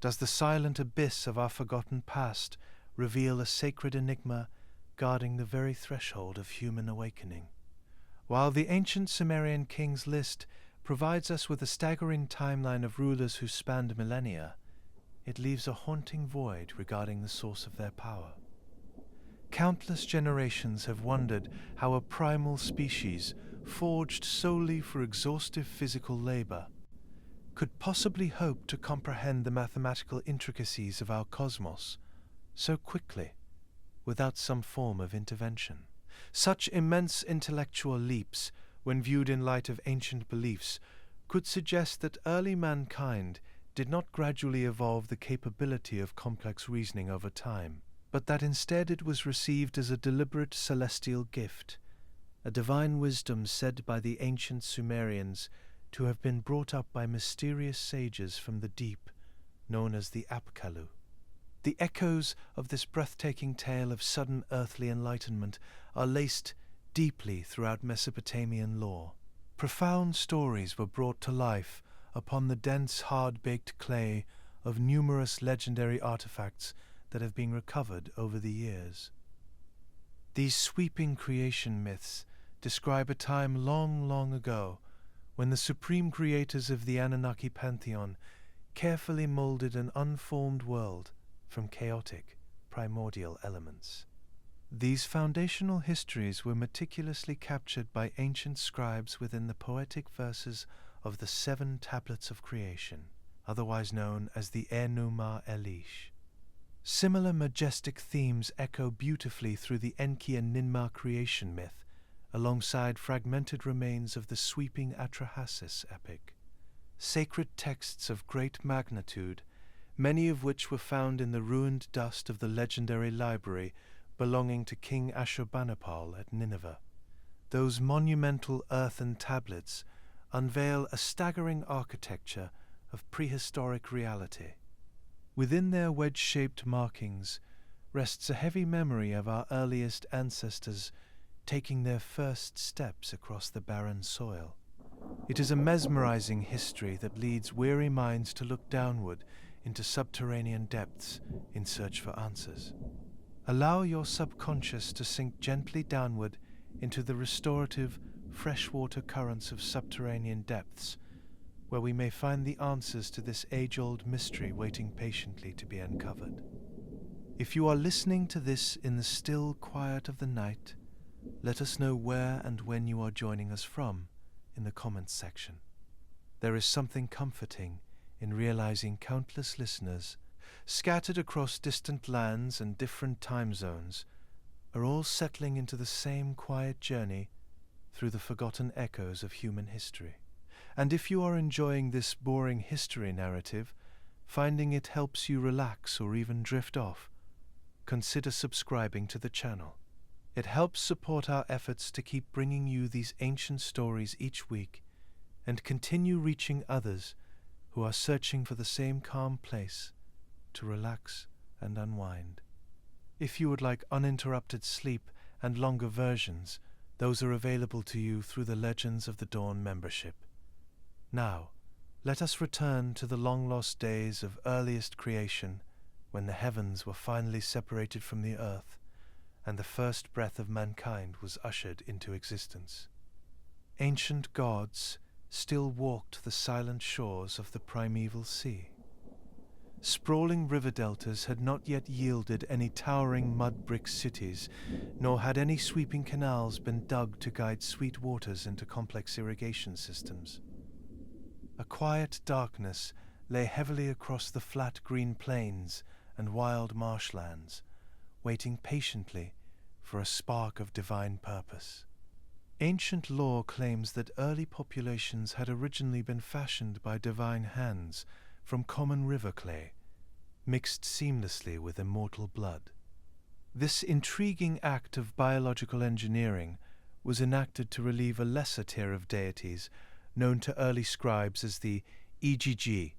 Does the silent abyss of our forgotten past reveal a sacred enigma guarding the very threshold of human awakening? While the ancient Sumerian kings list provides us with a staggering timeline of rulers who spanned millennia, it leaves a haunting void regarding the source of their power. Countless generations have wondered how a primal species, forged solely for exhaustive physical labor, could possibly hope to comprehend the mathematical intricacies of our cosmos so quickly, without some form of intervention. Such immense intellectual leaps, when viewed in light of ancient beliefs, could suggest that early mankind did not gradually evolve the capability of complex reasoning over time, but that instead it was received as a deliberate celestial gift, a divine wisdom said by the ancient Sumerians to have been brought up by mysterious sages from the deep, known as the Apkallu. The echoes of this breathtaking tale of sudden earthly enlightenment are laced deeply throughout Mesopotamian lore. Profound stories were brought to life upon the dense, hard-baked clay of numerous legendary artifacts that have been recovered over the years. These sweeping creation myths describe a time long, long ago when the supreme creators of the Anunnaki pantheon carefully molded an unformed world from chaotic, primordial elements. These foundational histories were meticulously captured by ancient scribes within the poetic verses of the 7 tablets of creation, otherwise known as the Enuma Elish. Similar majestic themes echo beautifully through the Enki and Ninmah creation myth, alongside fragmented remains of the sweeping Atrahasis epic. Sacred texts of great magnitude, many of which were found in the ruined dust of the legendary library belonging to King Ashurbanipal at Nineveh. Those monumental earthen tablets unveil a staggering architecture of prehistoric reality. Within their wedge-shaped markings rests a heavy memory of our earliest ancestors taking their first steps across the barren soil. It is a mesmerizing history that leads weary minds to look downward into subterranean depths in search for answers. Allow your subconscious to sink gently downward into the restorative, freshwater currents of subterranean depths, where we may find the answers to this age-old mystery waiting patiently to be uncovered. If you are listening to this in the still quiet of the night, let us know where and when you are joining us from in the comments section. There is something comforting in realizing countless listeners, scattered across distant lands and different time zones, are all settling into the same quiet journey through the forgotten echoes of human history. And if you are enjoying this boring history narrative, finding it helps you relax or even drift off, consider subscribing to the channel. It helps support our efforts to keep bringing you these ancient stories each week and continue reaching others who are searching for the same calm place to relax and unwind. If you would like uninterrupted sleep and longer versions, those are available to you through the Legends of the Dawn membership. Now, let us return to the long-lost days of earliest creation, when the heavens were finally separated from the earth, and the first breath of mankind was ushered into existence. Ancient gods still walked the silent shores of the primeval sea. Sprawling river deltas had not yet yielded any towering mud-brick cities, nor had any sweeping canals been dug to guide sweet waters into complex irrigation systems. A quiet darkness lay heavily across the flat green plains and wild marshlands, waiting patiently for a spark of divine purpose. Ancient lore claims that early populations had originally been fashioned by divine hands from common river clay, mixed seamlessly with immortal blood. This intriguing act of biological engineering was enacted to relieve a lesser tier of deities known to early scribes as the EGG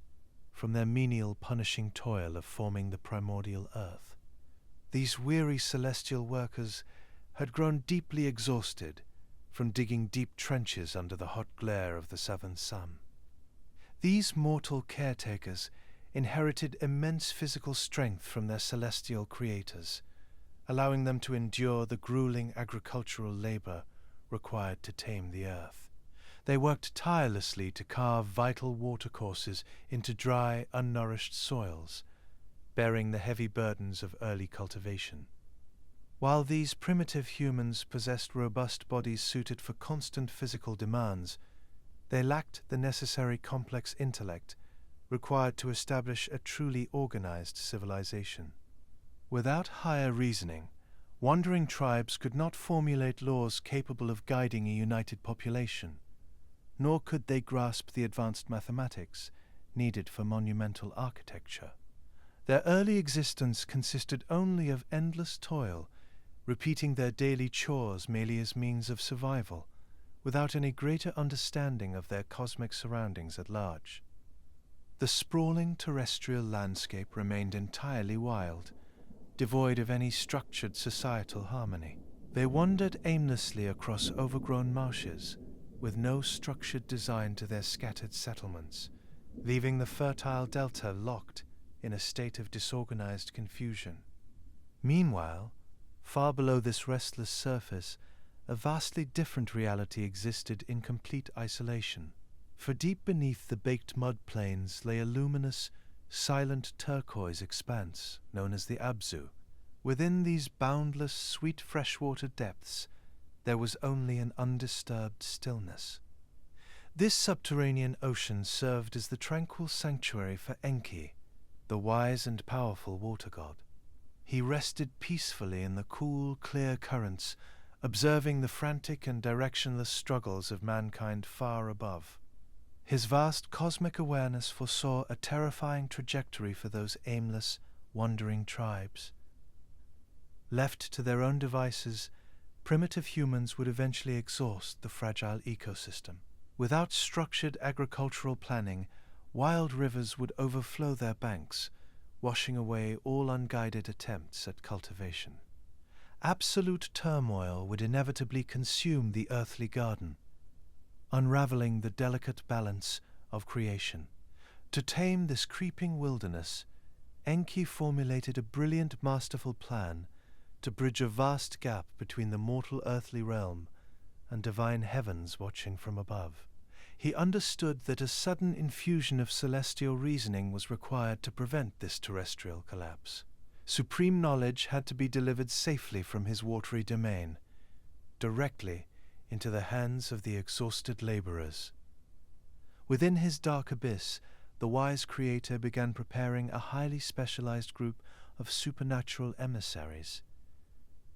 from their menial punishing toil of forming the primordial earth. These weary celestial workers had grown deeply exhausted from digging deep trenches under the hot glare of the southern sun. These mortal caretakers inherited immense physical strength from their celestial creators, allowing them to endure the grueling agricultural labor required to tame the earth. They worked tirelessly to carve vital watercourses into dry, unnourished soils, bearing the heavy burdens of early cultivation. While these primitive humans possessed robust bodies suited for constant physical demands, they lacked the necessary complex intellect required to establish a truly organized civilization. Without higher reasoning, wandering tribes could not formulate laws capable of guiding a united population, nor could they grasp the advanced mathematics needed for monumental architecture. Their early existence consisted only of endless toil, repeating their daily chores merely as means of survival, without any greater understanding of their cosmic surroundings at large. The sprawling terrestrial landscape remained entirely wild, devoid of any structured societal harmony. They wandered aimlessly across overgrown marshes, with no structured design to their scattered settlements, leaving the fertile delta locked in a state of disorganized confusion. Meanwhile, far below this restless surface, a vastly different reality existed in complete isolation. For deep beneath the baked mud plains lay a luminous, silent turquoise expanse known as the Abzu. Within these boundless, sweet freshwater depths, there was only an undisturbed stillness. This subterranean ocean served as the tranquil sanctuary for Enki, the wise and powerful water god. He rested peacefully in the cool, clear currents, observing the frantic and directionless struggles of mankind far above. His vast cosmic awareness foresaw a terrifying trajectory for those aimless, wandering tribes. Left to their own devices, primitive humans would eventually exhaust the fragile ecosystem. Without structured agricultural planning, wild rivers would overflow their banks, washing away all unguided attempts at cultivation. Absolute turmoil would inevitably consume the earthly garden, unraveling the delicate balance of creation. To tame this creeping wilderness, Enki formulated a brilliant, masterful plan to bridge a vast gap between the mortal earthly realm and divine heavens watching from above. He understood that a sudden infusion of celestial reasoning was required to prevent this terrestrial collapse. Supreme knowledge had to be delivered safely from his watery domain, directly into the hands of the exhausted laborers. Within his dark abyss, the wise creator began preparing a highly specialized group of supernatural emissaries.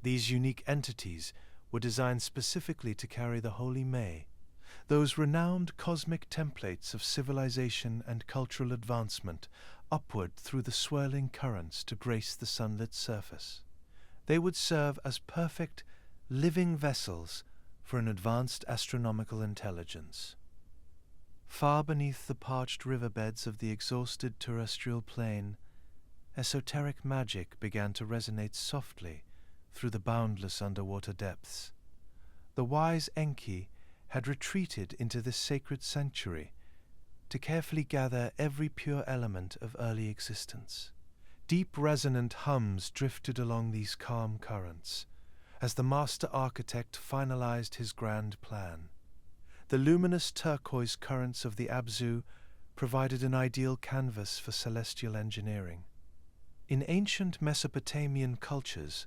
These unique entities were designed specifically to carry the holy May, those renowned cosmic templates of civilization and cultural advancement, upward through the swirling currents to grace the sunlit surface. They would serve as perfect, living vessels for an advanced astronomical intelligence. Far beneath the parched riverbeds of the exhausted terrestrial plain, esoteric magic began to resonate softly through the boundless underwater depths. The wise Enki had retreated into this sacred sanctuary to carefully gather every pure element of early existence. Deep resonant hums drifted along these calm currents as the master architect finalized his grand plan. The luminous turquoise currents of the Abzu provided an ideal canvas for celestial engineering. In ancient Mesopotamian cultures,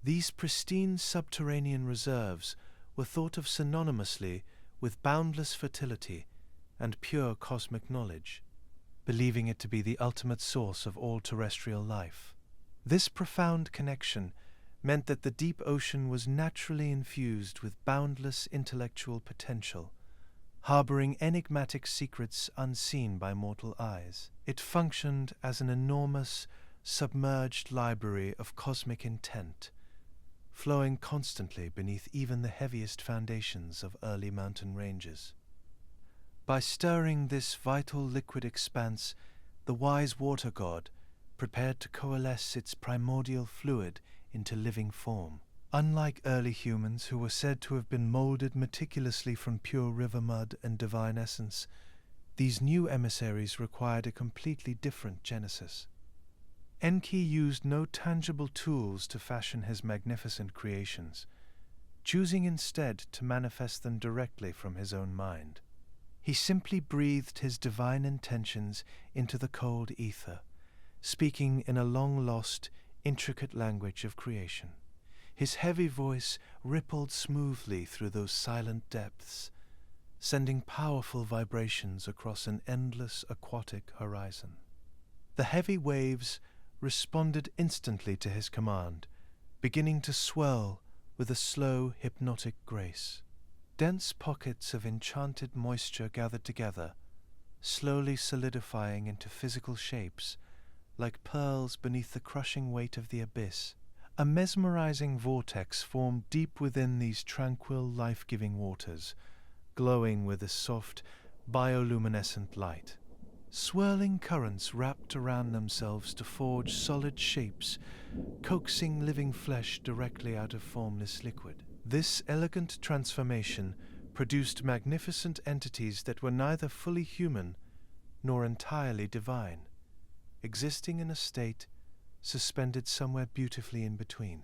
these pristine subterranean reserves were thought of synonymously with boundless fertility and pure cosmic knowledge, believing it to be the ultimate source of all terrestrial life. This profound connection meant that the deep ocean was naturally infused with boundless intellectual potential, harboring enigmatic secrets unseen by mortal eyes. It functioned as an enormous, submerged library of cosmic intent, flowing constantly beneath even the heaviest foundations of early mountain ranges. By stirring this vital liquid expanse, the wise water god prepared to coalesce its primordial fluid into living form. Unlike early humans who were said to have been molded meticulously from pure river mud and divine essence, these new emissaries required a completely different genesis. Enki used no tangible tools to fashion his magnificent creations, choosing instead to manifest them directly from his own mind. He simply breathed his divine intentions into the cold ether, speaking in a long-lost, intricate language of creation. His heavy voice rippled smoothly through those silent depths, sending powerful vibrations across an endless aquatic horizon. The heavy waves responded instantly to his command, beginning to swirl with a slow, hypnotic grace. Dense pockets of enchanted moisture gathered together, slowly solidifying into physical shapes, like pearls beneath the crushing weight of the abyss. A mesmerizing vortex formed deep within these tranquil, life-giving waters, glowing with a soft, bioluminescent light. Swirling currents wrapped around themselves to forge solid shapes, coaxing living flesh directly out of formless liquid. This elegant transformation produced magnificent entities that were neither fully human nor entirely divine, existing in a state suspended somewhere beautifully in between.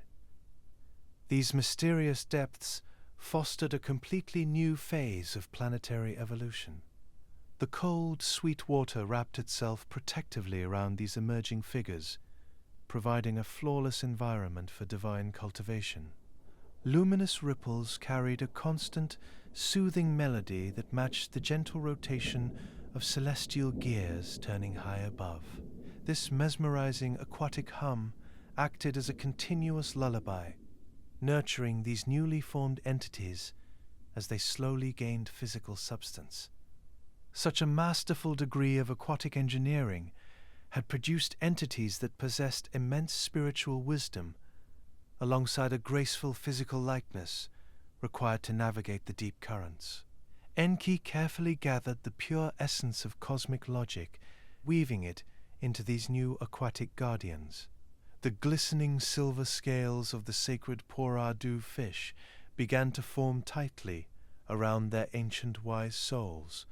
These mysterious depths fostered a completely new phase of planetary evolution. The cold, sweet water wrapped itself protectively around these emerging figures, providing a flawless environment for divine cultivation. Luminous ripples carried a constant, soothing melody that matched the gentle rotation of celestial gears turning high above. This mesmerizing aquatic hum acted as a continuous lullaby, nurturing these newly formed entities as they slowly gained physical substance. Such a masterful degree of aquatic engineering had produced entities that possessed immense spiritual wisdom, alongside a graceful physical likeness required to navigate the deep currents. Enki carefully gathered the pure essence of cosmic logic, weaving it into these new aquatic guardians. The glistening silver scales of the sacred Uruk fish began to form tightly around their ancient wise souls,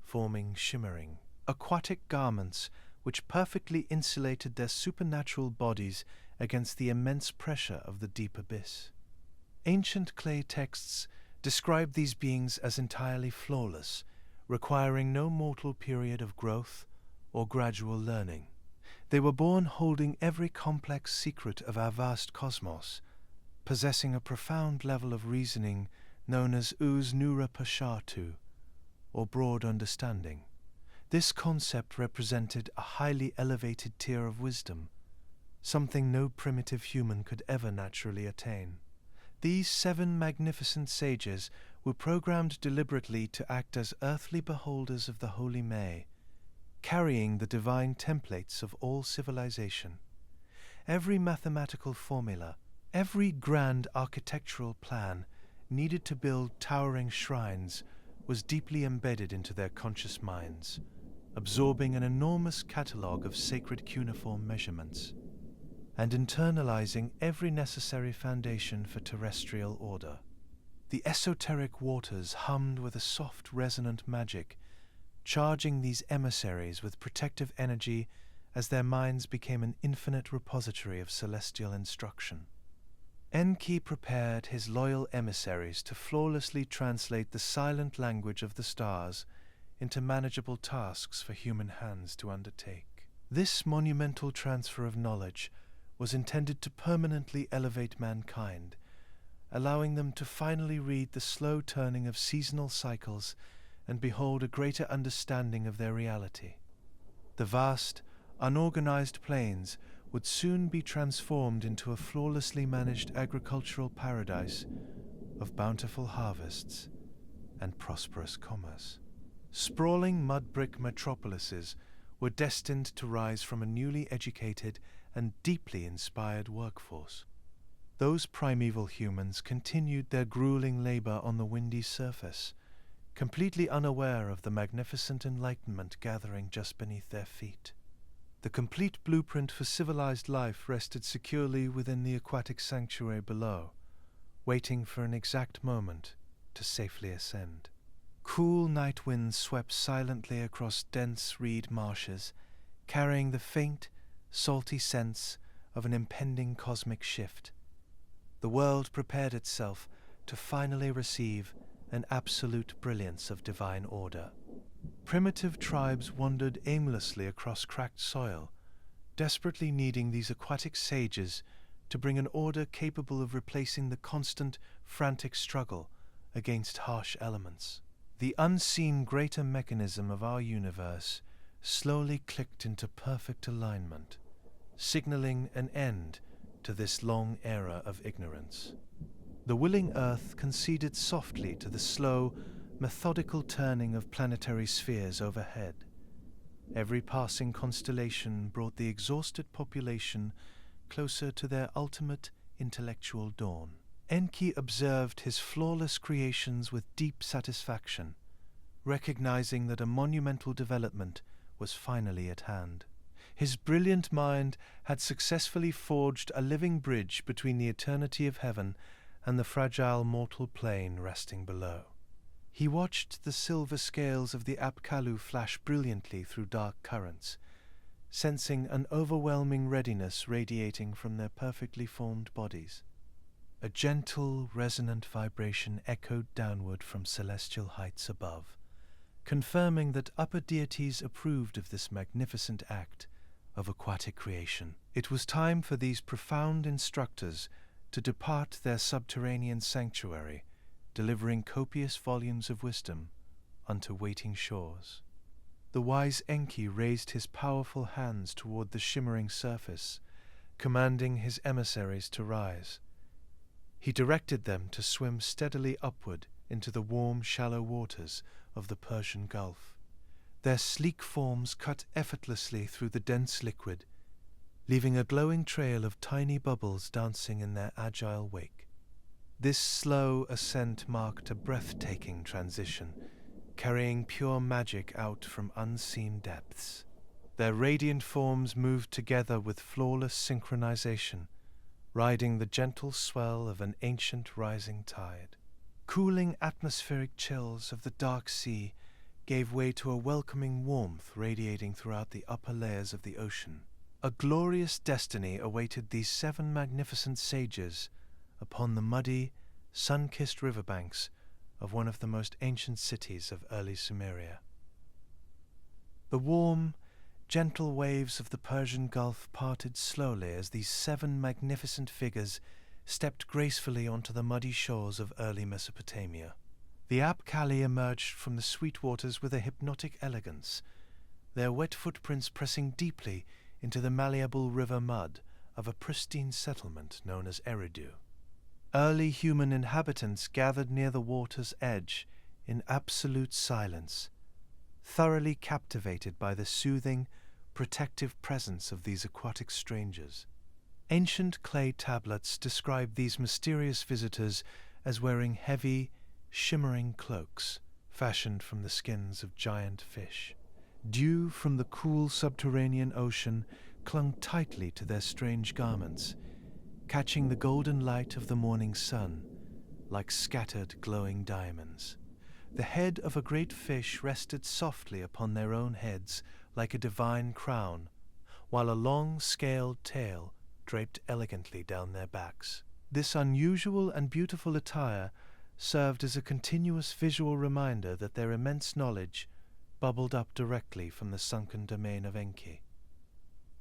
forming shimmering, aquatic garments which perfectly insulated their supernatural bodies against the immense pressure of the deep abyss. Ancient clay texts describe these beings as entirely flawless, requiring no mortal period of growth or gradual learning. They were born holding every complex secret of our vast cosmos, possessing a profound level of reasoning known as Uz Nura Pashatu, or broad understanding. This concept represented a highly elevated tier of wisdom, something no primitive human could ever naturally attain. These 7 magnificent sages were programmed deliberately to act as earthly beholders of the Holy May, carrying the divine templates of all civilization. Every mathematical formula, every grand architectural plan needed to build towering shrines was deeply embedded into their conscious minds, absorbing an enormous catalogue of sacred cuneiform measurements, and internalizing every necessary foundation for terrestrial order. The esoteric waters hummed with a soft, resonant magic, charging these emissaries with protective energy as their minds became an infinite repository of celestial instruction. Enki prepared his loyal emissaries to flawlessly translate the silent language of the stars into manageable tasks for human hands to undertake. This monumental transfer of knowledge was intended to permanently elevate mankind, allowing them to finally read the slow turning of seasonal cycles and behold a greater understanding of their reality. The vast, unorganized plains would soon be transformed into a flawlessly managed agricultural paradise of bountiful harvests and prosperous commerce. Sprawling mud-brick metropolises were destined to rise from a newly educated and deeply inspired workforce. Those primeval humans continued their grueling labor on the windy surface, completely unaware of the magnificent enlightenment gathering just beneath their feet. The complete blueprint for civilized life rested securely within the aquatic sanctuary below, waiting for an exact moment to safely ascend. Cool night winds swept silently across dense reed marshes, carrying the faint, salty sense of an impending cosmic shift. The world prepared itself to finally receive an absolute brilliance of divine order. Primitive tribes wandered aimlessly across cracked soil, desperately needing these aquatic sages to bring an order capable of replacing the constant, frantic struggle against harsh elements. The unseen greater mechanism of our universe slowly clicked into perfect alignment, signaling an end to this long era of ignorance. The willing Earth conceded softly to the slow, methodical turning of planetary spheres overhead. Every passing constellation brought the exhausted population closer to their ultimate intellectual dawn. Enki observed his flawless creations with deep satisfaction, recognizing that a monumental development was finally at hand. His brilliant mind had successfully forged a living bridge between the eternity of heaven and the fragile mortal plane resting below. He watched the silver scales of the Apkallu flash brilliantly through dark currents, sensing an overwhelming readiness radiating from their perfectly formed bodies. A gentle, resonant vibration echoed downward from celestial heights above, confirming that upper deities approved of this magnificent act of aquatic creation. It was time for these profound instructors to depart their subterranean sanctuary, delivering copious volumes of wisdom unto waiting shores. The wise Enki raised his powerful hands toward the shimmering surface, commanding his emissaries to rise. He directed them to swim steadily upward into the warm, shallow waters of the Persian Gulf. Their sleek forms cut effortlessly through the dense liquid, leaving a glowing trail of tiny bubbles dancing in their agile wake. This slow ascent marked a breathtaking transition, carrying pure magic out from unseen depths. Their radiant forms moved together with flawless synchronization, riding the gentle swell of an ancient rising tide. Cooling atmospheric chills of the dark sea gave way to a welcoming warmth radiating throughout the upper layers of the ocean. A glorious destiny awaited these 7 magnificent sages upon the muddy, sun-kissed riverbanks of one of the most ancient cities of early Sumeria. The warm, gentle waves of the Persian Gulf parted slowly as these 7 magnificent figures stepped gracefully onto the muddy shores of early Mesopotamia. The Apkallu emerged from the sweet waters with a hypnotic elegance, their wet footprints pressing deeply into the malleable river mud of a pristine settlement known as Eridu. Early human inhabitants gathered near the water's edge in absolute silence, thoroughly captivated by the soothing, protective presence of these aquatic strangers. Ancient clay tablets describe these mysterious visitors as wearing heavy, shimmering cloaks fashioned from the skins of giant fish. Dew from the cool subterranean ocean clung tightly to their strange garments, catching the golden light of the morning sun like scattered glowing diamonds. The head of a great fish rested softly upon their own heads like a divine crown, while a long scaled tail draped elegantly down their backs. This unusual and beautiful attire served as a continuous visual reminder that their immense knowledge bubbled up directly from the sunken domain of Enki.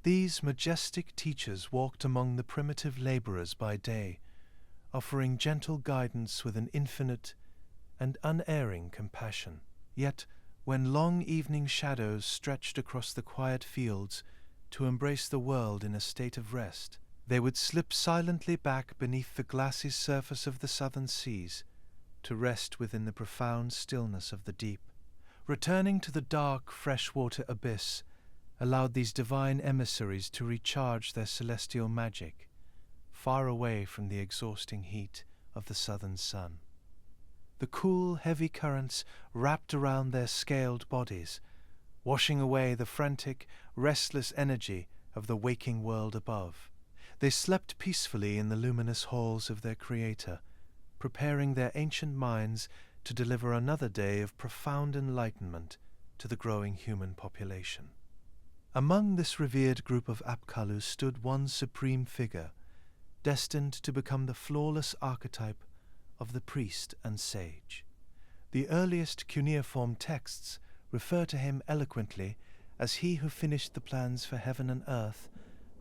These majestic teachers walked among the primitive laborers by day, offering gentle guidance with an infinite and unerring compassion. Yet, when long evening shadows stretched across the quiet fields to embrace the world in a state of rest, they would slip silently back beneath the glassy surface of the southern seas to rest within the profound stillness of the deep. Returning to the dark, freshwater abyss allowed these divine emissaries to recharge their celestial magic, far away from the exhausting heat of the southern sun. The cool, heavy currents wrapped around their scaled bodies, washing away the frantic, restless energy of the waking world above. They slept peacefully in the luminous halls of their Creator, preparing their ancient minds to deliver another day of profound enlightenment to the growing human population. Among this revered group of Apkallu stood one supreme figure, destined to become the flawless archetype of the priest and sage. The earliest cuneiform texts refer to him eloquently as he who finished the plans for heaven and earth,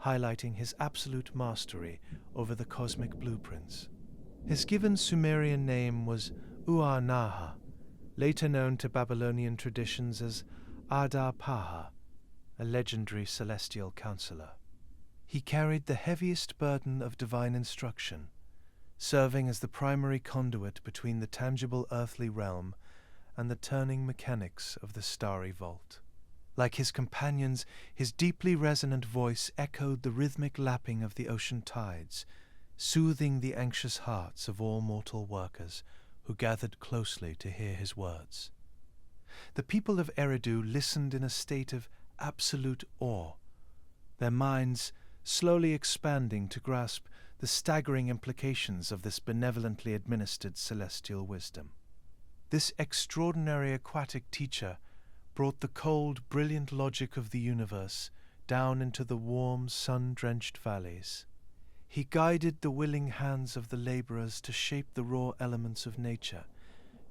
highlighting his absolute mastery over the cosmic blueprints. His given Sumerian name was Uanaha, later known to Babylonian traditions as Adapa, a legendary celestial counselor. He carried the heaviest burden of divine instruction, serving as the primary conduit between the tangible earthly realm and the turning mechanics of the starry vault. Like his companions, his deeply resonant voice echoed the rhythmic lapping of the ocean tides, soothing the anxious hearts of all mortal workers who gathered closely to hear his words. The people of Eridu listened in a state of absolute awe, their minds slowly expanding to grasp the staggering implications of this benevolently administered celestial wisdom. This extraordinary aquatic teacher brought the cold, brilliant logic of the universe down into the warm, sun-drenched valleys. He guided the willing hands of the laborers to shape the raw elements of nature,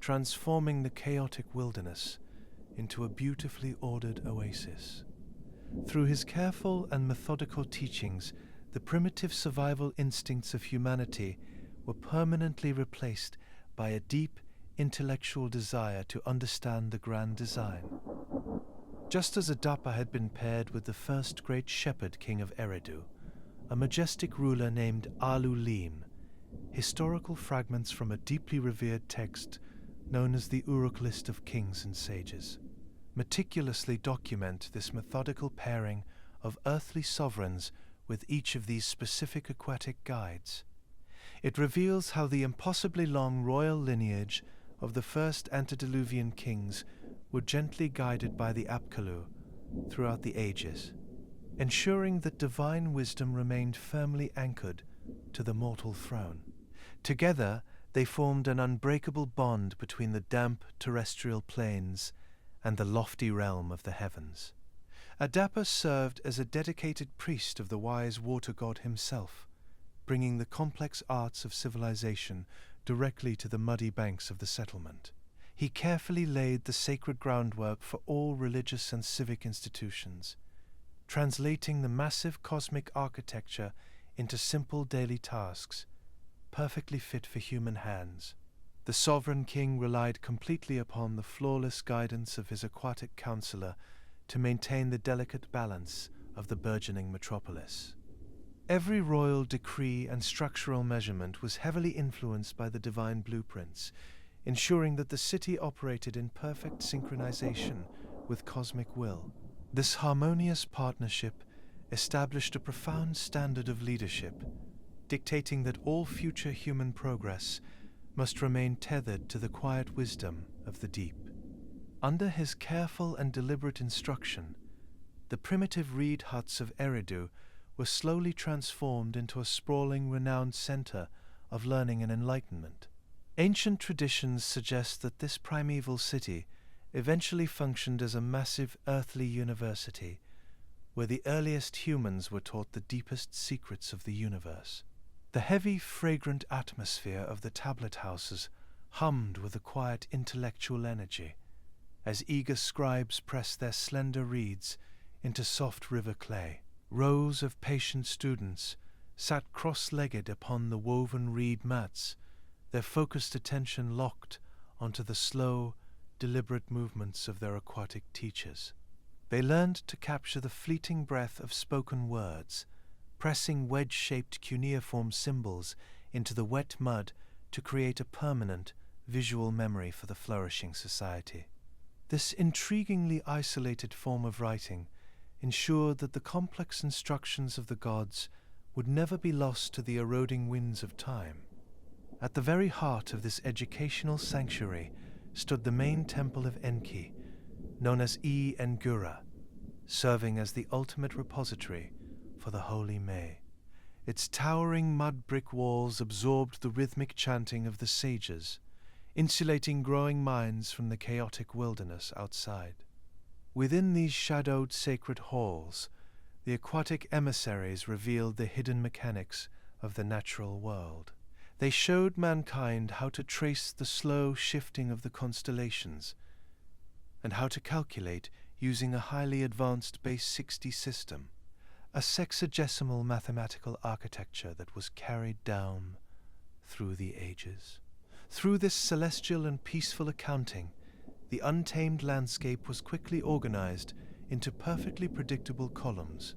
transforming the chaotic wilderness into a beautifully ordered oasis. Through his careful and methodical teachings, the primitive survival instincts of humanity were permanently replaced by a deep intellectual desire to understand the grand design. Just as Adapa had been paired with the first great shepherd king of Eridu, a majestic ruler named Alulim, historical fragments from a deeply revered text known as the Uruk list of kings and sages meticulously document this methodical pairing of earthly sovereigns with each of these specific aquatic guides. It reveals how the impossibly long royal lineage of the first Antediluvian kings were gently guided by the Apkallu throughout the ages, ensuring that divine wisdom remained firmly anchored to the mortal throne. Together, they formed an unbreakable bond between the damp terrestrial plains and the lofty realm of the heavens. Adapa served as a dedicated priest of the wise water god himself, bringing the complex arts of civilization directly to the muddy banks of the settlement. He carefully laid the sacred groundwork for all religious and civic institutions, translating the massive cosmic architecture into simple daily tasks, perfectly fit for human hands. The sovereign king relied completely upon the flawless guidance of his aquatic counselor to maintain the delicate balance of the burgeoning metropolis. Every royal decree and structural measurement was heavily influenced by the divine blueprints, ensuring that the city operated in perfect synchronization with cosmic will. This harmonious partnership established a profound standard of leadership, dictating that all future human progress must remain tethered to the quiet wisdom of the deep. Under his careful and deliberate instruction, the primitive reed huts of Eridu were slowly transformed into a sprawling, renowned center of learning and enlightenment. Ancient traditions suggest that this primeval city eventually functioned as a massive earthly university, where the earliest humans were taught the deepest secrets of the universe. The heavy, fragrant atmosphere of the tablet houses hummed with a quiet intellectual energy, as eager scribes pressed their slender reeds into soft river clay. Rows of patient students sat cross-legged upon the woven reed mats, their focused attention locked onto the slow, deliberate movements of their aquatic teachers. They learned to capture the fleeting breath of spoken words, pressing wedge-shaped cuneiform symbols into the wet mud to create a permanent visual memory for the flourishing society. This intriguingly isolated form of writing ensured that the complex instructions of the gods would never be lost to the eroding winds of time. At the very heart of this educational sanctuary stood the main temple of Enki, known as Engura, serving as the ultimate repository for the holy May. Its towering mud brick walls absorbed the rhythmic chanting of the sages, insulating growing minds from the chaotic wilderness outside. Within these shadowed sacred halls, the aquatic emissaries revealed the hidden mechanics of the natural world. They showed mankind how to trace the slow shifting of the constellations, and how to calculate using a highly advanced base 60 system, a sexagesimal mathematical architecture that was carried down through the ages. Through this celestial and peaceful accounting, the untamed landscape was quickly organized into perfectly predictable columns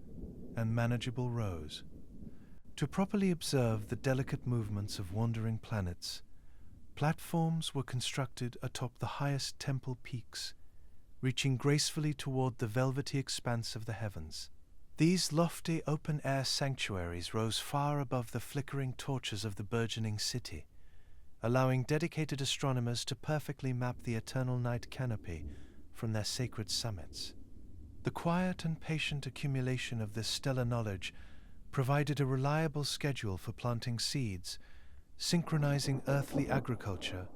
and manageable rows. To properly observe the delicate movements of wandering planets, platforms were constructed atop the highest temple peaks, reaching gracefully toward the velvety expanse of the heavens. These lofty open-air sanctuaries rose far above the flickering torches of the burgeoning city, allowing dedicated astronomers to perfectly map the eternal night canopy from their sacred summits. The quiet and patient accumulation of this stellar knowledge provided a reliable schedule for planting seeds, synchronizing earthly agriculture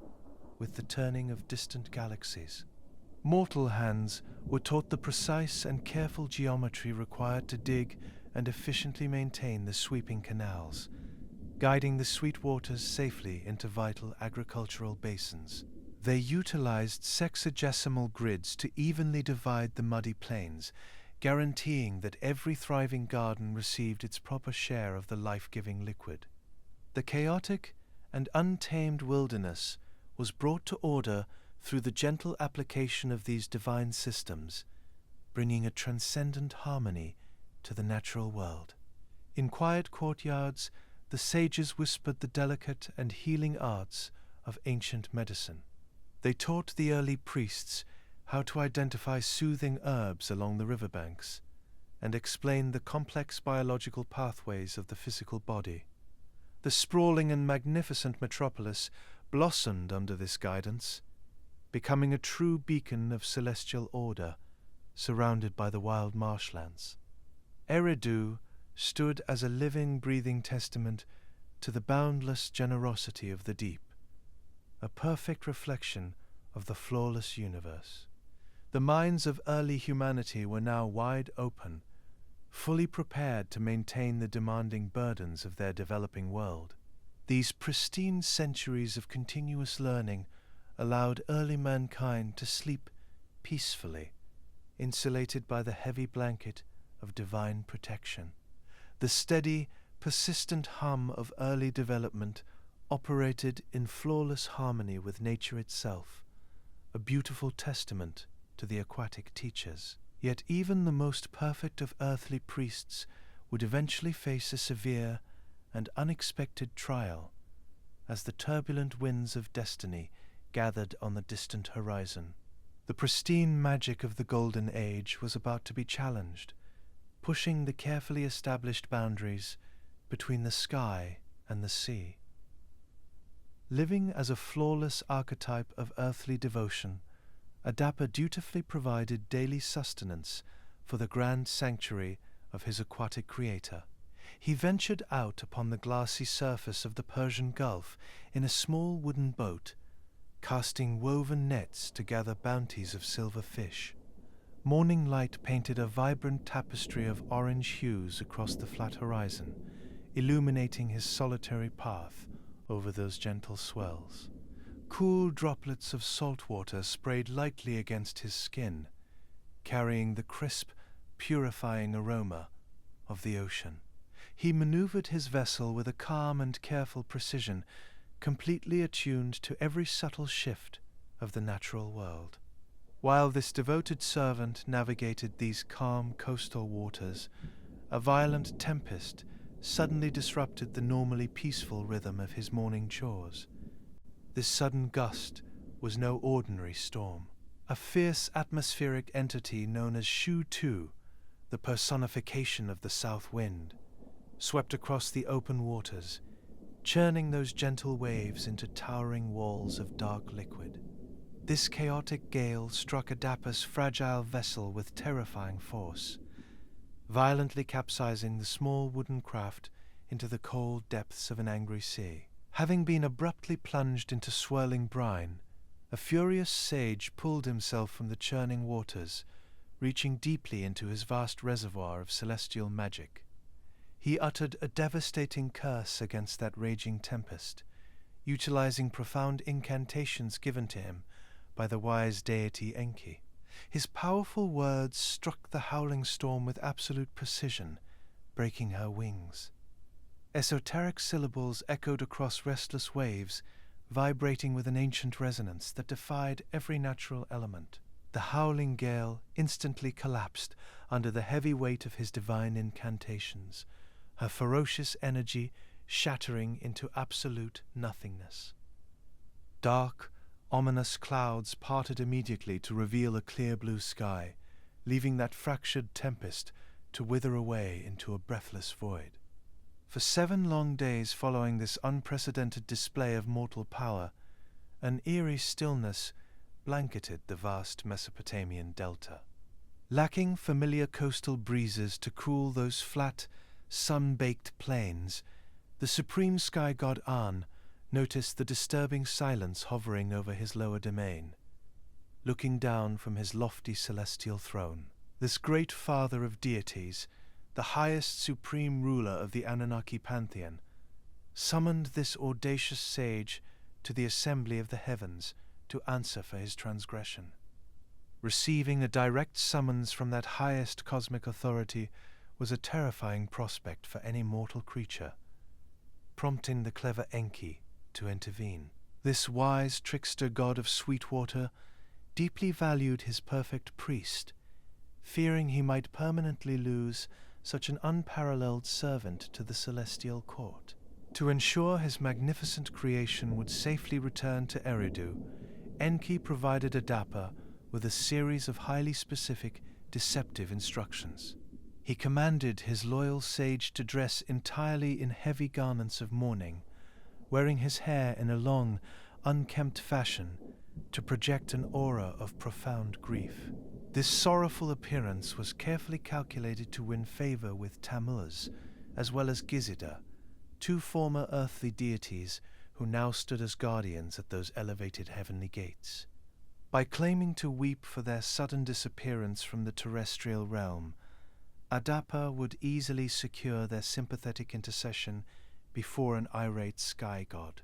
with the turning of distant galaxies. Mortal hands were taught the precise and careful geometry required to dig and efficiently maintain the sweeping canals, guiding the sweet waters safely into vital agricultural basins. They utilized sexagesimal grids to evenly divide the muddy plains, guaranteeing that every thriving garden received its proper share of the life-giving liquid. The chaotic and untamed wilderness was brought to order through the gentle application of these divine systems, bringing a transcendent harmony to the natural world. In quiet courtyards, the sages whispered the delicate and healing arts of ancient medicine. They taught the early priests how to identify soothing herbs along the riverbanks, and explained the complex biological pathways of the physical body. The sprawling and magnificent metropolis blossomed under this guidance, becoming a true beacon of celestial order, surrounded by the wild marshlands. Eridu stood as a living, breathing testament to the boundless generosity of the deep, a perfect reflection of the flawless universe. The minds of early humanity were now wide open, fully prepared to maintain the demanding burdens of their developing world. These pristine centuries of continuous learning allowed early mankind to sleep peacefully, insulated by the heavy blanket of divine protection. The steady, persistent hum of early development operated in flawless harmony with nature itself, a beautiful testament to the aquatic teachers. Yet even the most perfect of earthly priests would eventually face a severe and unexpected trial, as the turbulent winds of destiny gathered on the distant horizon. The pristine magic of the Golden Age was about to be challenged, pushing the carefully established boundaries between the sky and the sea. Living as a flawless archetype of earthly devotion, Adapa dutifully provided daily sustenance for the grand sanctuary of his aquatic creator. He ventured out upon the glassy surface of the Persian Gulf in a small wooden boat, casting woven nets to gather bounties of silver fish. Morning light painted a vibrant tapestry of orange hues across the flat horizon, illuminating his solitary path over those gentle swells. Cool droplets of salt water sprayed lightly against his skin, carrying the crisp, purifying aroma of the ocean. He maneuvered his vessel with a calm and careful precision, completely attuned to every subtle shift of the natural world. While this devoted servant navigated these calm coastal waters, a violent tempest suddenly disrupted the normally peaceful rhythm of his morning chores. This sudden gust was no ordinary storm. A fierce atmospheric entity known as Shu-Tu, the personification of the south wind, swept across the open waters, churning those gentle waves into towering walls of dark liquid. This chaotic gale struck Adapa's fragile vessel with terrifying force, violently capsizing the small wooden craft into the cold depths of an angry sea. Having been abruptly plunged into swirling brine, a furious sage pulled himself from the churning waters, reaching deeply into his vast reservoir of celestial magic. He uttered a devastating curse against that raging tempest, utilizing profound incantations given to him by the wise deity Enki. His powerful words struck the howling storm with absolute precision, breaking her wings. Esoteric syllables echoed across restless waves, vibrating with an ancient resonance that defied every natural element. The howling gale instantly collapsed under the heavy weight of his divine incantations, her ferocious energy shattering into absolute nothingness. Dark, ominous clouds parted immediately to reveal a clear blue sky, leaving that fractured tempest to wither away into a breathless void. For 7 long days following this unprecedented display of mortal power, an eerie stillness blanketed the vast Mesopotamian delta. Lacking familiar coastal breezes to cool those flat, sun-baked plains, the supreme sky god An noticed the disturbing silence hovering over his lower domain. Looking down from his lofty celestial throne, this great father of deities, the highest supreme ruler of the Anunnaki pantheon, summoned this audacious sage to the assembly of the heavens to answer for his transgression. Receiving a direct summons from that highest cosmic authority was a terrifying prospect for any mortal creature, prompting the clever Enki to intervene. This wise trickster god of Sweetwater deeply valued his perfect priest, fearing he might permanently lose such an unparalleled servant to the celestial court. To ensure his magnificent creation would safely return to Eridu, Enki provided Adapa with a series of highly specific, deceptive instructions. He commanded his loyal sage to dress entirely in heavy garments of mourning, wearing his hair in a long, unkempt fashion to project an aura of profound grief. This sorrowful appearance was carefully calculated to win favor with Tammuz, as well as Gizida, 2 former earthly deities who now stood as guardians at those elevated heavenly gates. By claiming to weep for their sudden disappearance from the terrestrial realm, Adapa would easily secure their sympathetic intercession before an irate sky god.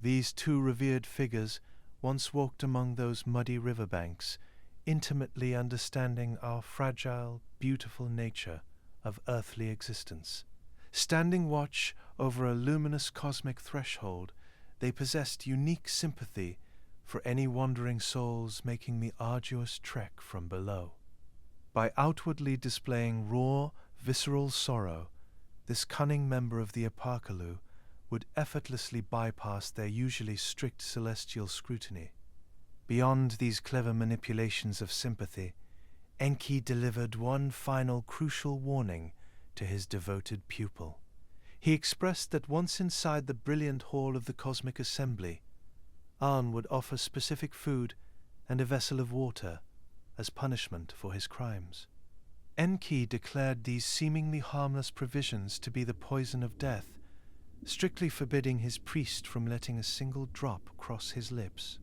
These 2 revered figures once walked among those muddy riverbanks, intimately understanding our fragile, beautiful nature of earthly existence. Standing watch over a luminous cosmic threshold, they possessed unique sympathy for any wandering souls making the arduous trek from below. By outwardly displaying raw, visceral sorrow, this cunning member of the Apkallu would effortlessly bypass their usually strict celestial scrutiny. Beyond these clever manipulations of sympathy, Enki delivered one final crucial warning to his devoted pupil. He expressed that once inside the brilliant hall of the cosmic assembly, An would offer specific food and a vessel of water as punishment for his crimes. Enki declared these seemingly harmless provisions to be the poison of death, strictly forbidding his priest from letting a single drop cross his lips.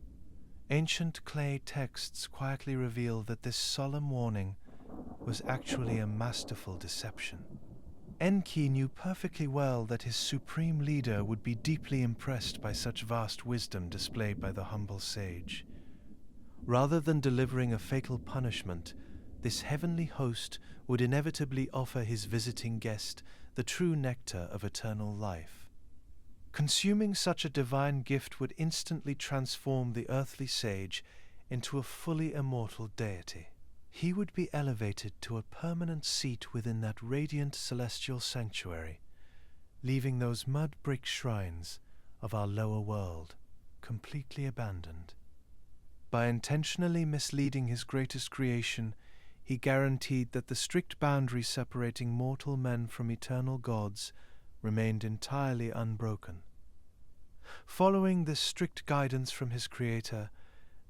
Ancient clay texts quietly reveal that this solemn warning was actually a masterful deception. Enki knew perfectly well that his supreme leader would be deeply impressed by such vast wisdom displayed by the humble sage. Rather than delivering a fatal punishment, this heavenly host would inevitably offer his visiting guest the true nectar of eternal life. Consuming such a divine gift would instantly transform the earthly sage into a fully immortal deity. He would be elevated to a permanent seat within that radiant celestial sanctuary, leaving those mud brick shrines of our lower world completely abandoned. By intentionally misleading his greatest creation, he guaranteed that the strict boundary separating mortal men from eternal gods remained entirely unbroken. Following this strict guidance from his creator,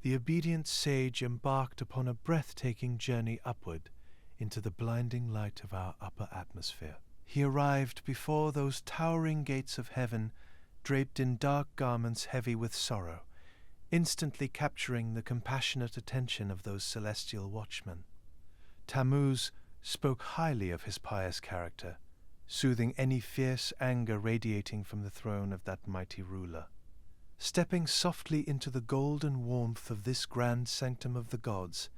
the obedient sage embarked upon a breathtaking journey upward into the blinding light of our upper atmosphere. He arrived before those towering gates of heaven draped in dark garments heavy with sorrow, instantly capturing the compassionate attention of those celestial watchmen. Tammuz spoke highly of his pious character, soothing any fierce anger radiating from the throne of that mighty ruler. Stepping softly into the golden warmth of this grand sanctum of the gods,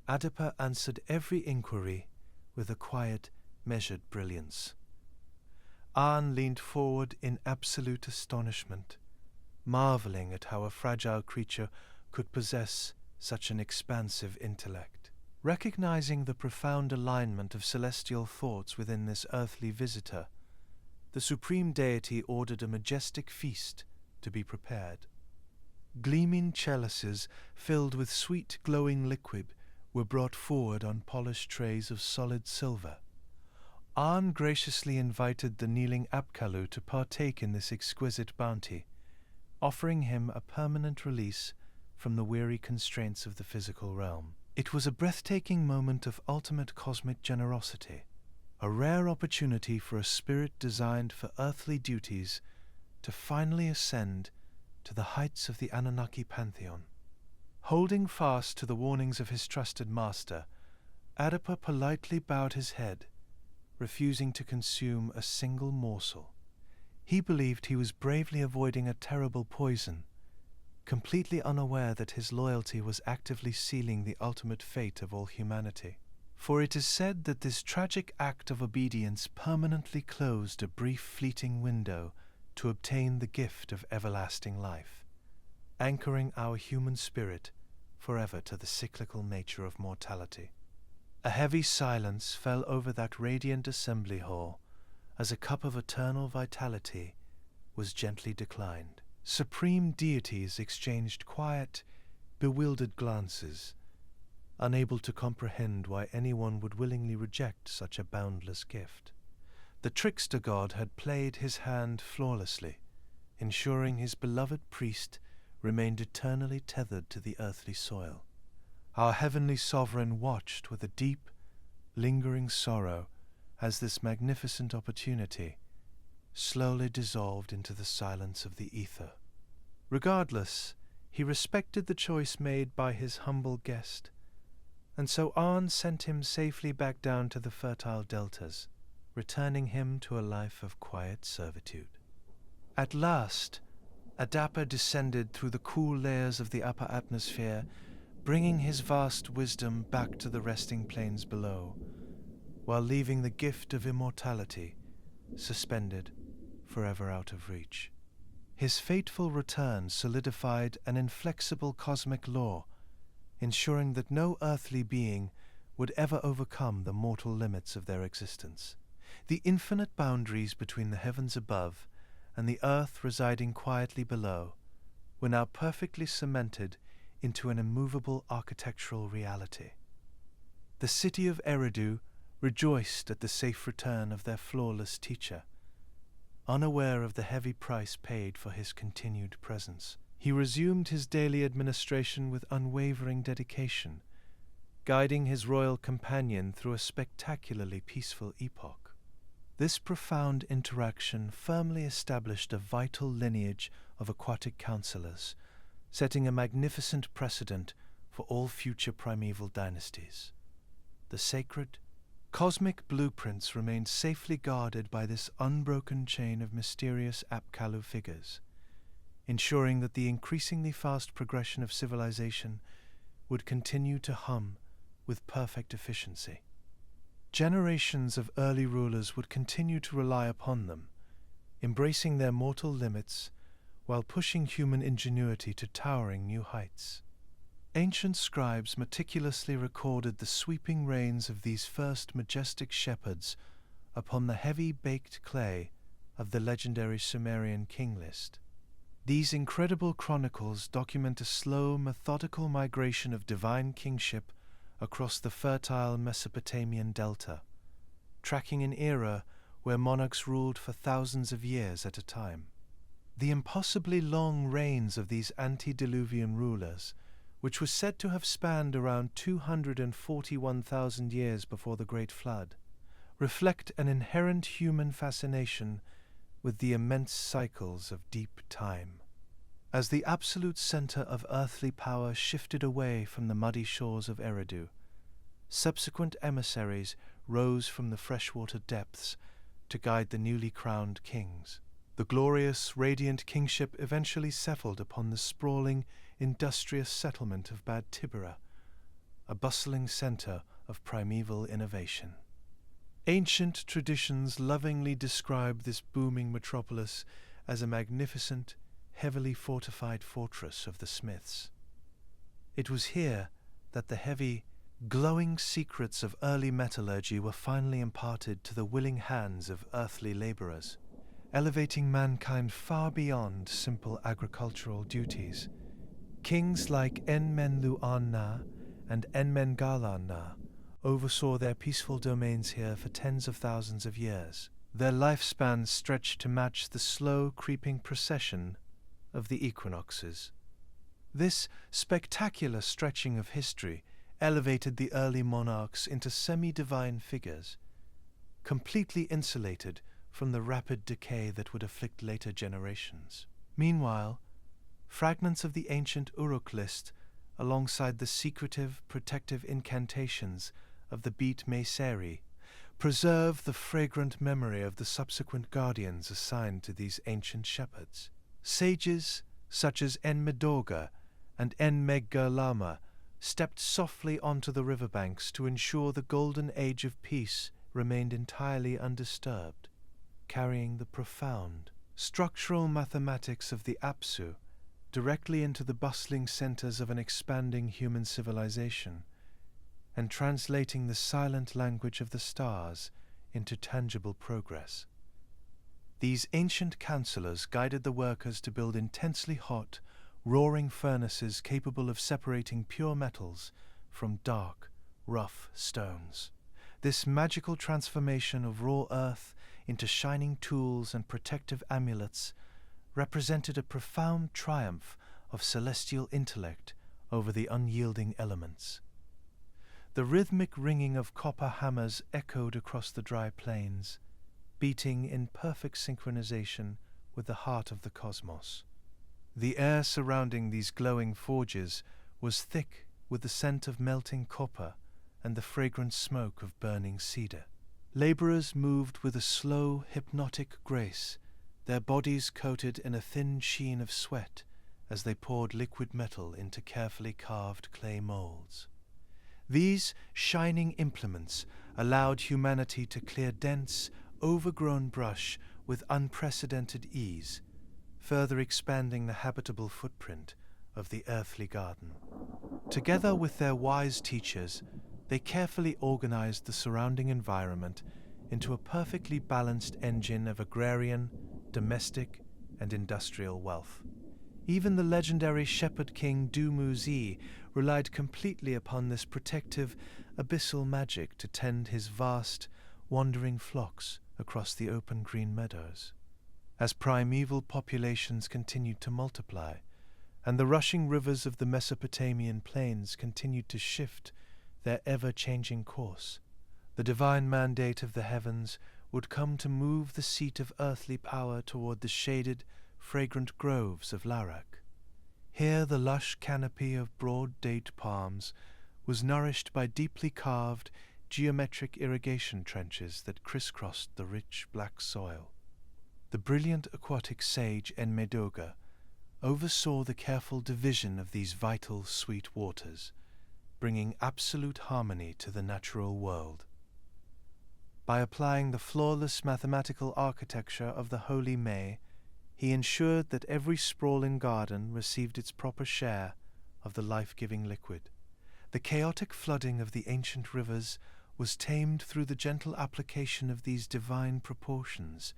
Adapa answered every inquiry with a quiet, measured brilliance. An leaned forward in absolute astonishment, marveling at how a fragile creature could possess such an expansive intellect. Recognizing the profound alignment of celestial thoughts within this earthly visitor, the supreme deity ordered a majestic feast to be prepared. Gleaming chalices filled with sweet glowing liquid were brought forward on polished trays of solid silver. An graciously invited the kneeling Apkallu to partake in this exquisite bounty, offering him a permanent release from the weary constraints of the physical realm. It was a breathtaking moment of ultimate cosmic generosity, a rare opportunity for a spirit designed for earthly duties to finally ascend to the heights of the Anunnaki pantheon. Holding fast to the warnings of his trusted master, Adapa politely bowed his head, refusing to consume a single morsel. He believed he was bravely avoiding a terrible poison, completely unaware that his loyalty was actively sealing the ultimate fate of all humanity. For it is said that this tragic act of obedience permanently closed a brief fleeting window to obtain the gift of everlasting life, anchoring our human spirit forever to the cyclical nature of mortality. A heavy silence fell over that radiant assembly hall as a cup of eternal vitality was gently declined. Supreme deities exchanged quiet, bewildered glances, unable to comprehend why anyone would willingly reject such a boundless gift. The trickster god had played his hand flawlessly, ensuring his beloved priest remained eternally tethered to the earthly soil. Our heavenly sovereign watched with a deep, lingering sorrow as this magnificent opportunity slowly dissolved into the silence of the ether. Regardless, he respected the choice made by his humble guest, and so An sent him safely back down to the fertile deltas, returning him to a life of quiet servitude. At last, Adapa descended through the cool layers of the upper atmosphere, bringing his vast wisdom back to the resting plains below, while leaving the gift of immortality suspended forever out of reach. His fateful return solidified an inflexible cosmic law, ensuring that no earthly being would ever overcome the mortal limits of their existence. The infinite boundaries between the heavens above and the earth residing quietly below were now perfectly cemented into an immovable architectural reality. The city of Eridu rejoiced at the safe return of their flawless teacher. Unaware of the heavy price paid for his continued presence, he resumed his daily administration with unwavering dedication, guiding his royal companion through a spectacularly peaceful epoch. This profound interaction firmly established a vital lineage of aquatic counselors, setting a magnificent precedent for all future primeval dynasties. The sacred, cosmic blueprints remained safely guarded by this unbroken chain of mysterious Apkallu figures, ensuring that the increasingly fast progression of civilization would continue to hum with perfect efficiency. Generations of early rulers would continue to rely upon them, embracing their mortal limits while pushing human ingenuity to towering new heights. Ancient scribes meticulously recorded the sweeping reigns of these first majestic shepherds upon the heavy baked clay of the legendary Sumerian king list. These incredible chronicles document a slow, methodical migration of divine kingship across the fertile Mesopotamian delta, tracking an era where monarchs ruled for thousands of years at a time. The impossibly long reigns of these antediluvian rulers, which was said to have spanned around 241,000 years before the Great Flood, reflect an inherent human fascination with the immense cycles of deep time. As the absolute center of earthly power shifted away from the muddy shores of Eridu, subsequent emissaries rose from the freshwater depths to guide the newly crowned kings. The glorious, radiant kingship eventually settled upon the sprawling, industrious settlement of Bad Tibera, a bustling center of primeval innovation. Ancient traditions lovingly describe this booming metropolis as a magnificent, heavily fortified fortress of the smiths. It was here that the heavy, glowing secrets of early metallurgy were finally imparted to the willing hands of earthly laborers, elevating mankind far beyond simple agricultural duties. Kings like Enmenlu-an-Na and Enmengalan-Na oversaw their peaceful domains here for tens of thousands of years. Their lifespans stretched to match the slow, creeping procession of the equinoxes. This spectacular stretching of history elevated the early monarchs into semi-divine figures, completely insulated from the rapid decay that would afflict later generations. Meanwhile, fragments of the ancient Uruk list, alongside the secretive, protective incantations of the beat Meseri, preserve the fragrant memory of the subsequent guardians assigned to these ancient shepherds. Sages such as Enmedoga and Enmegalama stepped softly onto the riverbanks to ensure the golden age of peace remained entirely undisturbed, carrying the profound, structural mathematics of the Abzu directly into the bustling centers of an expanding human civilization, and translating the silent language of the stars into tangible progress. These ancient counselors guided the workers to build intensely hot, roaring furnaces capable of separating pure metals from dark, rough stones. This magical transformation of raw earth into shining tools and protective amulets represented a profound triumph of celestial intellect over the unyielding elements. The rhythmic ringing of copper hammers echoed across the dry plains, beating in perfect synchronization with the heart of the cosmos. The air surrounding these glowing forges was thick with the scent of melting copper and the fragrant smoke of burning cedar. Laborers moved with a slow, hypnotic grace, their bodies coated in a thin sheen of sweat as they poured liquid metal into carefully carved clay molds. These shining implements allowed humanity to clear dense, overgrown brush with unprecedented ease, further expanding the habitable footprint of the earthly garden. Together with their wise teachers, they carefully organized the surrounding environment into a perfectly balanced engine of agrarian, domestic, and industrial wealth. Even the legendary shepherd king Dumuzi relied completely upon this protective, abyssal magic to tend his vast, wandering flocks across the open green meadows. As primeval populations continued to multiply, and the rushing rivers of the Mesopotamian plains continued to shift their ever-changing course, the divine mandate of the heavens would come to move the seat of earthly power toward the shaded, fragrant groves of Larak. Here the lush canopy of broad date palms was nourished by deeply carved, geometric irrigation trenches that crisscrossed the rich black soil. The brilliant aquatic sage Enmedoga oversaw the careful division of these vital, sweet waters, bringing absolute harmony to the natural world. By applying the flawless mathematical architecture of the Holy May, he ensured that every sprawling garden received its proper share of the life-giving liquid. The chaotic flooding of the ancient rivers was tamed through the gentle application of these divine proportions,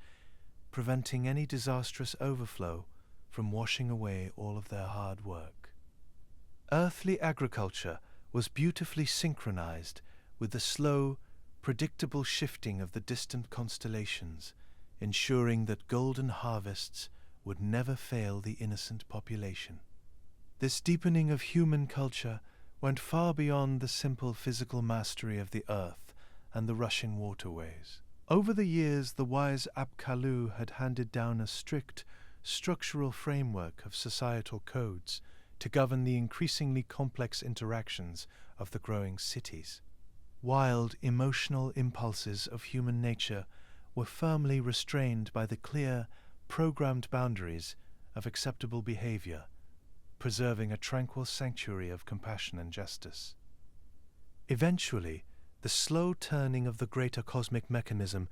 preventing any disastrous overflow from washing away all of their hard work. Earthly agriculture was beautifully synchronized with the slow, predictable shifting of the distant constellations, ensuring that golden harvests would never fail the innocent population. This deepening of human culture went far beyond the simple physical mastery of the earth and the rushing waterways. Over the years, the wise Apkallu had handed down a strict, structural framework of societal codes to govern the increasingly complex interactions of the growing cities. Wild, emotional impulses of human nature were firmly restrained by the clear, programmed boundaries of acceptable behavior, preserving a tranquil sanctuary of compassion and justice. Eventually, the slow turning of the greater cosmic mechanism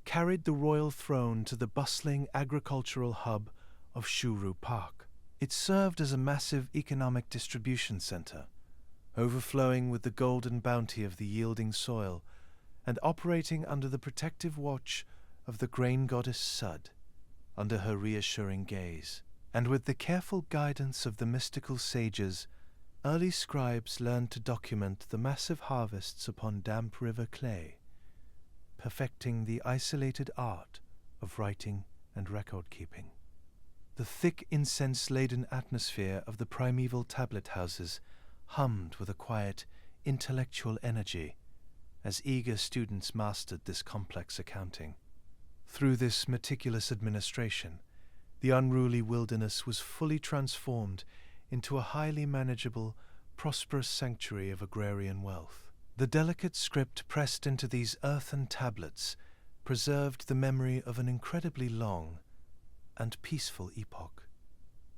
carried the royal throne to the bustling agricultural hub of Shuru Park. It served as a massive economic distribution center, overflowing with the golden bounty of the yielding soil and operating under the protective watch of the grain goddess Sud, under her reassuring gaze. And with the careful guidance of the mystical sages, early scribes learned to document the massive harvests upon damp river clay, perfecting the isolated art of writing and record-keeping. The thick incense-laden atmosphere of the primeval tablet houses hummed with a quiet, intellectual energy as eager students mastered this complex accounting. Through this meticulous administration, the unruly wilderness was fully transformed into a highly manageable, prosperous sanctuary of agrarian wealth. The delicate script pressed into these earthen tablets preserved the memory of an incredibly long and peaceful epoch.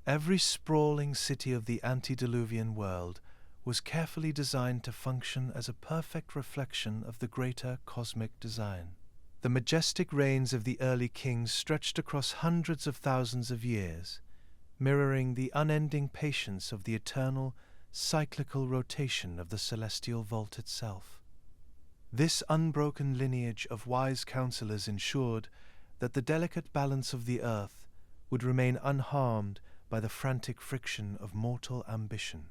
Every sprawling city of the antediluvian world was carefully designed to function as a perfect reflection of the greater cosmic design. The majestic reigns of the early kings stretched across hundreds of thousands of years, mirroring the unending patience of the eternal, cyclical rotation of the celestial vault itself. This unbroken lineage of wise counselors ensured that the delicate balance of the earth would remain unharmed by the frantic friction of mortal ambition.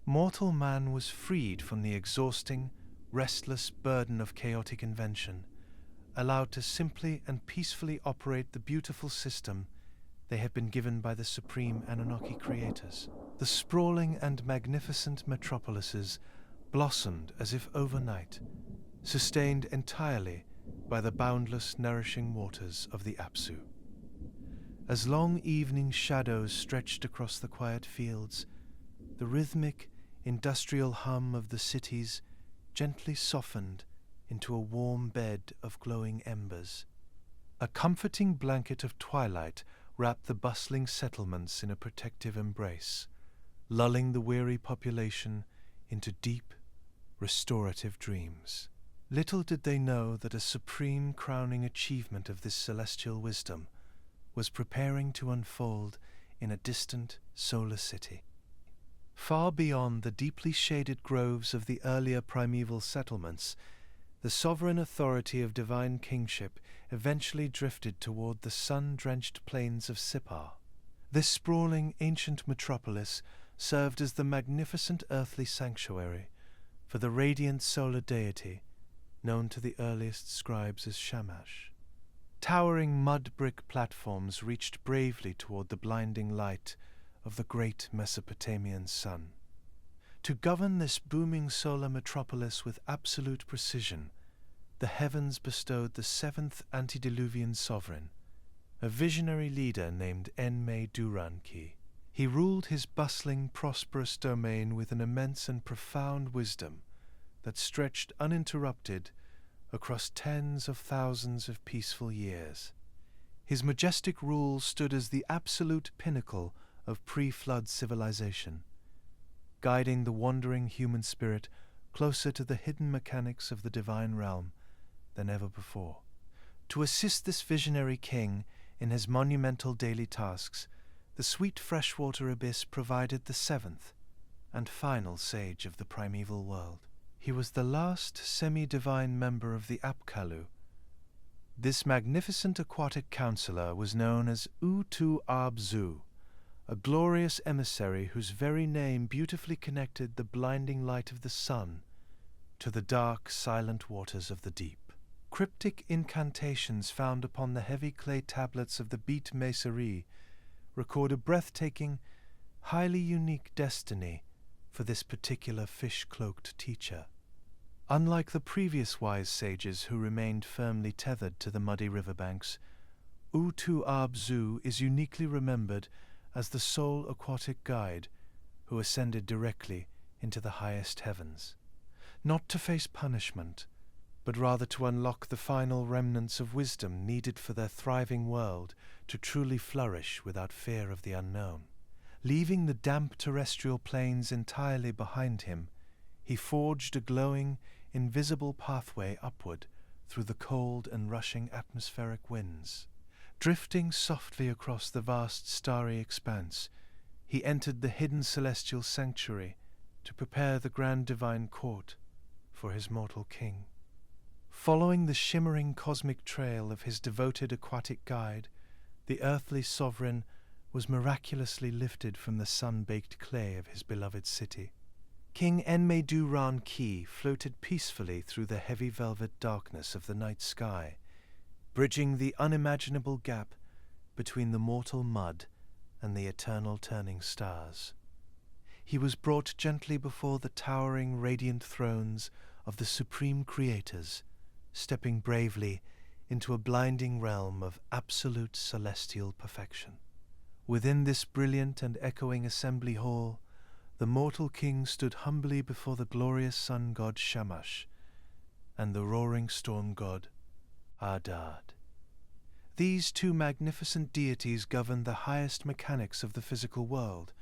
Mortal man was freed from the exhausting, restless burden of chaotic invention, allowed to simply and peacefully operate the beautiful system they had been given by the supreme Anunnaki creators. The sprawling and magnificent metropolises blossomed as if overnight, sustained entirely by the boundless, nourishing waters of the Abzu. As long evening shadows stretched across the quiet fields, the rhythmic, industrial hum of the cities gently softened into a warm bed of glowing embers. A comforting blanket of twilight wrapped the bustling settlements in a protective embrace, lulling the weary population into deep, restorative dreams. Little did they know that a supreme crowning achievement of this celestial wisdom was preparing to unfold in a distant solar city. Far beyond the deeply shaded groves of the earlier primeval settlements, the sovereign authority of divine kingship eventually drifted toward the sun-drenched plains of Sippar. This sprawling ancient metropolis served as the magnificent earthly sanctuary for the radiant solar deity known to the earliest scribes as Shamash. Towering mud-brick platforms reached bravely toward the blinding light of the great Mesopotamian sun. To govern this booming solar metropolis with absolute precision, the heavens bestowed the seventh antediluvian sovereign, a visionary leader named Enki. He ruled his bustling, prosperous domain with an immense and profound wisdom that stretched uninterrupted across tens of thousands of peaceful years. His majestic rule stood as the absolute pinnacle of pre-flood civilization, guiding the wandering human spirit closer to the hidden mechanics of the divine realm than ever before. To assist this visionary king in his monumental daily tasks, the sweet freshwater abyss provided the seventh and final sage of the primeval world. He was the last semi-divine member of the Apkallu. This magnificent aquatic counselor was known as Utuabzu, a glorious emissary whose very name beautifully connected the blinding light of the sun to the dark, silent waters of the deep. Cryptic incantations found upon the heavy clay tablets of the beat emissaries record a breathtaking, highly unique destiny for this particular fish-cloaked teacher. Unlike the previous wise sages who remained firmly tethered to the muddy riverbanks, Utuabzu is uniquely remembered as the sole aquatic guide who ascended directly into the highest heavens, not to face punishment, but rather to unlock the final remnants of wisdom needed for their thriving world to truly flourish without fear of the unknown. Leaving the damp terrestrial plains entirely behind him, he forged a glowing, invisible pathway upward through the cold and rushing atmospheric winds. Drifting softly across the vast starry expanse, he entered the hidden celestial sanctuary to prepare the grand divine court for his mortal king. Following the shimmering cosmic trail of his devoted aquatic guide, the earthly sovereign was miraculously lifted from the sun-baked clay of his beloved city. King Enki floated peacefully through the heavy velvet darkness of the night sky, bridging the unimaginable gap between the mortal mud and the eternal turning stars. He was brought gently before the towering, radiant thrones of the supreme creators, stepping bravely into a blinding realm of absolute celestial perfection. Within this brilliant and echoing assembly hall, the mortal king stood humbly before the glorious sun god Shamash and the roaring storm god Ardad. These two magnificent deities govern the highest mechanics of the physical world,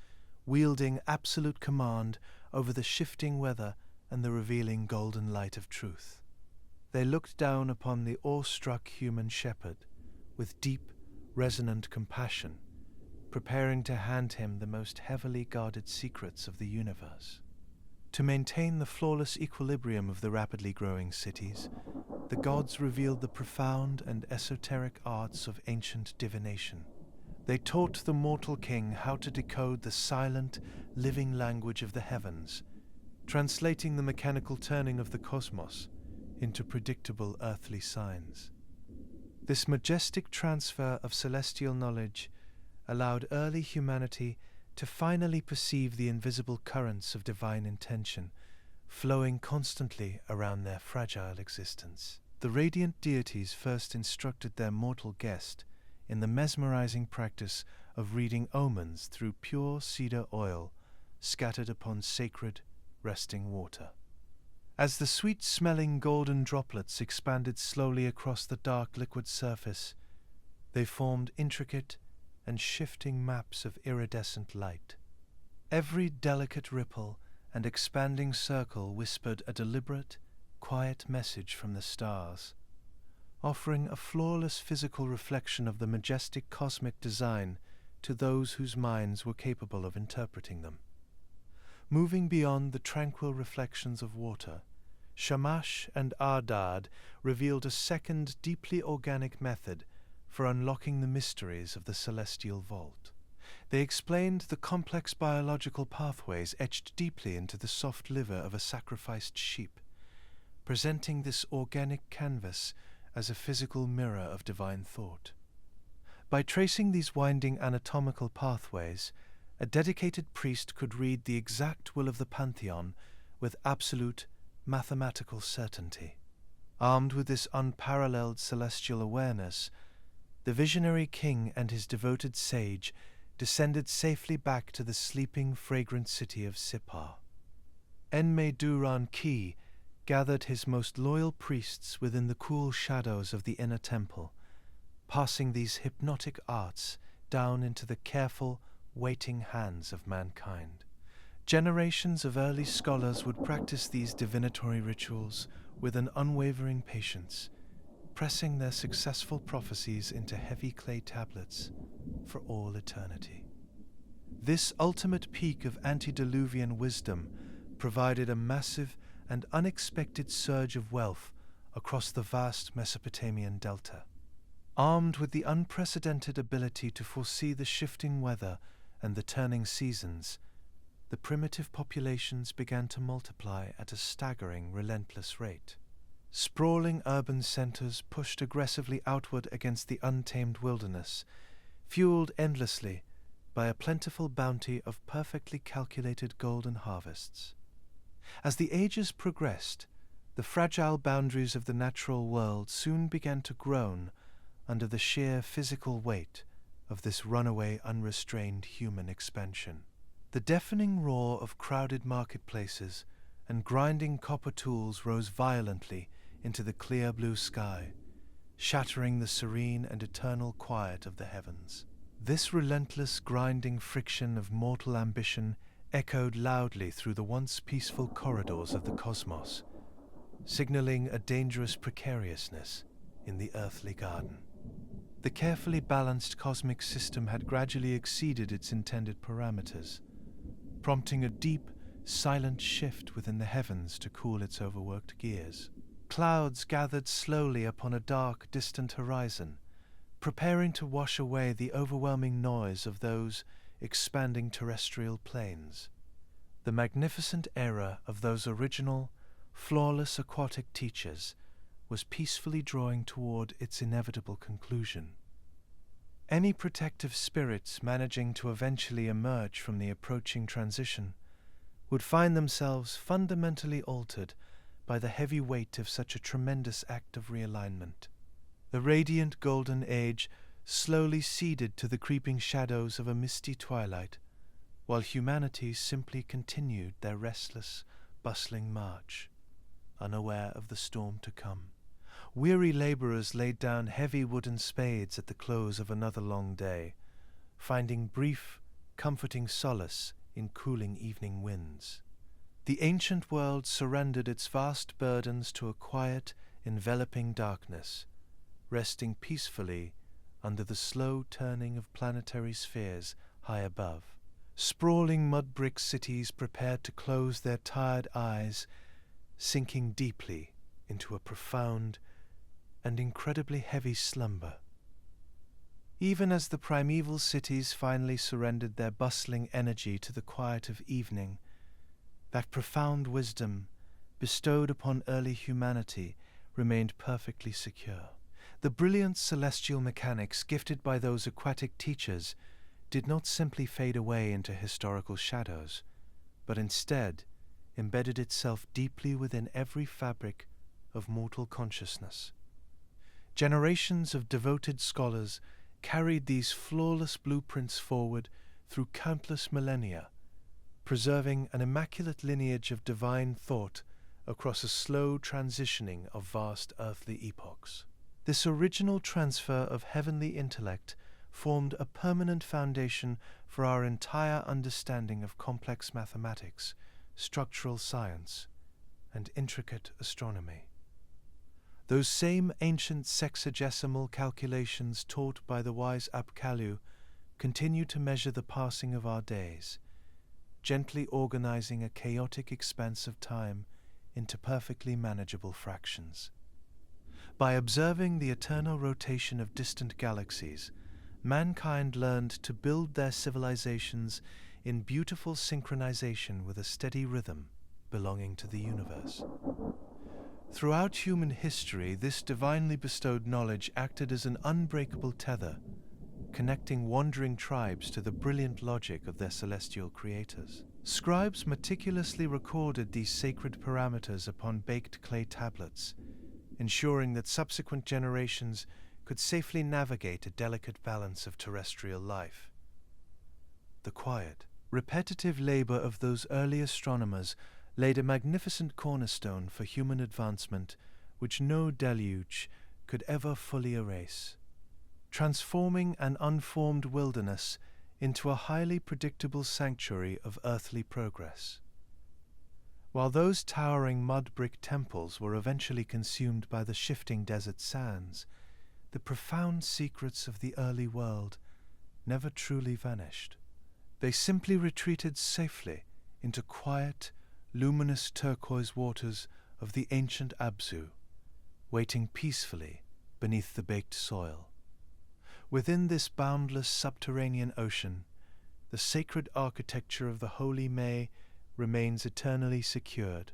wielding absolute command over the shifting weather and the revealing golden light of truth. They looked down upon the awestruck human shepherd with deep, resonant compassion, preparing to hand him the most heavily guarded secrets of the universe. To maintain the flawless equilibrium of the rapidly growing cities, the gods revealed the profound and esoteric arts of ancient divination. They taught the mortal king how to decode the silent, living language of the heavens, translating the mechanical turning of the cosmos into predictable earthly signs. This majestic transfer of celestial knowledge allowed early humanity to finally perceive the invisible currents of divine intention flowing constantly around their fragile existence. The radiant deities first instructed their mortal guest in the mesmerizing practice of reading omens through pure cedar oil scattered upon sacred, resting water. As the sweet-smelling golden droplets expanded slowly across the dark liquid surface, they formed intricate and shifting maps of iridescent light. Every delicate ripple and expanding circle whispered a deliberate, quiet message from the stars, offering a flawless physical reflection of the majestic cosmic design to those whose minds were capable of interpreting them. Moving beyond the tranquil reflections of water, Shamash and Ardad revealed a second, deeply organic method for unlocking the mysteries of the celestial vault. They explained the complex biological pathways etched deeply into the soft liver of a sacrificed sheep, presenting this organic canvas as a physical mirror of divine thought. By tracing these winding anatomical pathways, a dedicated priest could read the exact will of the pantheon with absolute mathematical certainty. Armed with this unparalleled celestial awareness, the visionary king and his devoted sage descended safely back to the sleeping, fragrant city of Sippar. Enki gathered his most loyal priests within the cool shadows of the inner temple, passing these hypnotic arts down into the careful, waiting hands of mankind. Generations of early scholars would practice these divinatory rituals with an unwavering patience, pressing their successful prophecies into heavy clay tablets for all eternity. This ultimate peak of antediluvian wisdom provided a massive and unexpected surge of wealth across the vast Mesopotamian delta. Armed with the unprecedented ability to foresee the shifting weather and the turning seasons, the primitive populations began to multiply at a staggering, relentless rate. Sprawling urban centers pushed aggressively outward against the untamed wilderness, fueled endlessly by a plentiful bounty of perfectly calculated golden harvests. As the ages progressed, the fragile boundaries of the natural world soon began to groan under the sheer physical weight of this runaway, unrestrained human expansion. The deafening roar of crowded marketplaces and grinding copper tools rose violently into the clear blue sky, shattering the serene and eternal quiet of the heavens. This relentless grinding friction of mortal ambition echoed loudly through the once peaceful corridors of the cosmos, signaling a dangerous precariousness in the earthly garden. The carefully balanced cosmic system had gradually exceeded its intended parameters, prompting a deep, silent shift within the heavens to cool its overworked gears. Clouds gathered slowly upon a dark, distant horizon, preparing to wash away the overwhelming noise of those expanding terrestrial planes. The magnificent era of those original, flawless aquatic teachers was peacefully drawing toward its inevitable conclusion. Any protective spirits managing to eventually emerge from the approaching transition would find themselves fundamentally altered by the heavy weight of such a tremendous act of realignment. The radiant golden age slowly ceded to the creeping shadows of a misty twilight, while humanity simply continued their restless, bustling march, unaware of the storm to come. Weary laborers laid down heavy wooden spades at the close of another long day, finding brief, comforting solace in cooling evening winds. The ancient world surrendered its vast burdens to a quiet, enveloping darkness, resting peacefully under the slow turning of planetary spheres high above. Sprawling mud-brick cities prepared to close their tired eyes, sinking deeply into a profound and incredibly heavy slumber. Even as the primeval cities finally surrendered their bustling energy to the quiet of evening, that profound wisdom bestowed upon early humanity remained perfectly secure. The brilliant celestial mechanics gifted by those aquatic teachers did not simply fade away into historical shadows, but instead embedded itself deeply within every fabric of mortal consciousness. Generations of devoted scholars carried these flawless blueprints forward through countless millennia, preserving an immaculate lineage of divine thought across a slow transitioning of vast earthly epochs. This original transfer of heavenly intellect formed a permanent foundation for our entire understanding of complex mathematics, structural science, and intricate astronomy. Those same ancient sexagesimal calculations taught by the wise Apkallu continue to measure the passing of our days, gently organizing a chaotic expanse of time into perfectly manageable fractions. By observing the eternal rotation of distant galaxies, mankind learned to build their civilizations in beautiful synchronization with a steady rhythm belonging to the universe. Throughout human history, this divinely bestowed knowledge acted as an unbreakable tether, connecting wandering tribes to the brilliant logic of their celestial creators. Scribes meticulously recorded these sacred parameters upon baked clay tablets, ensuring that subsequent generations could safely navigate a delicate balance of terrestrial life. The quiet, repetitive labor of those early astronomers laid a magnificent cornerstone for human advancement which no deluge could ever fully erase, transforming an unformed wilderness into a highly predictable sanctuary of earthly progress. While those towering mud-brick temples were eventually consumed by the shifting desert sands, the profound secrets of the early world never truly vanished. They simply retreated safely into quiet, luminous turquoise waters of the ancient Abzu, waiting peacefully beneath the baked soil. Within this boundless subterranean ocean, the sacred architecture of the holy May remains eternally secured,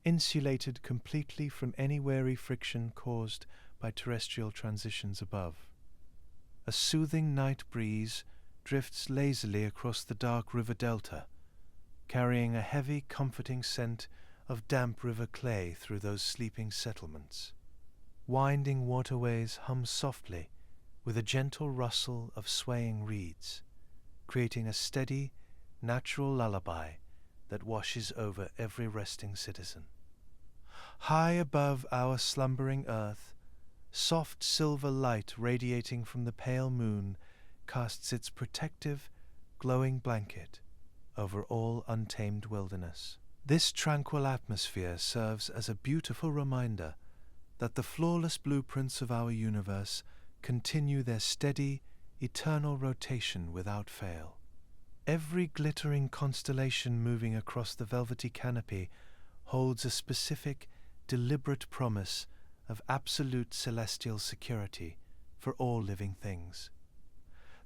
insulated completely from any wary friction caused by terrestrial transitions above. A soothing night breeze drifts lazily across the dark river delta, carrying a heavy, comforting scent of damp river clay through those sleeping settlements. Winding waterways hum softly with a gentle rustle of swaying reeds, creating a steady, natural lullaby that washes over every resting citizen. High above our slumbering earth, soft silver light radiating from the pale moon casts its protective, glowing blanket over all untamed wilderness. This tranquil atmosphere serves as a beautiful reminder that the flawless blueprints of our universe continue their steady, eternal rotation without fail. Every glittering constellation moving across the velvety canopy holds a specific, deliberate promise of absolute celestial security for all living things.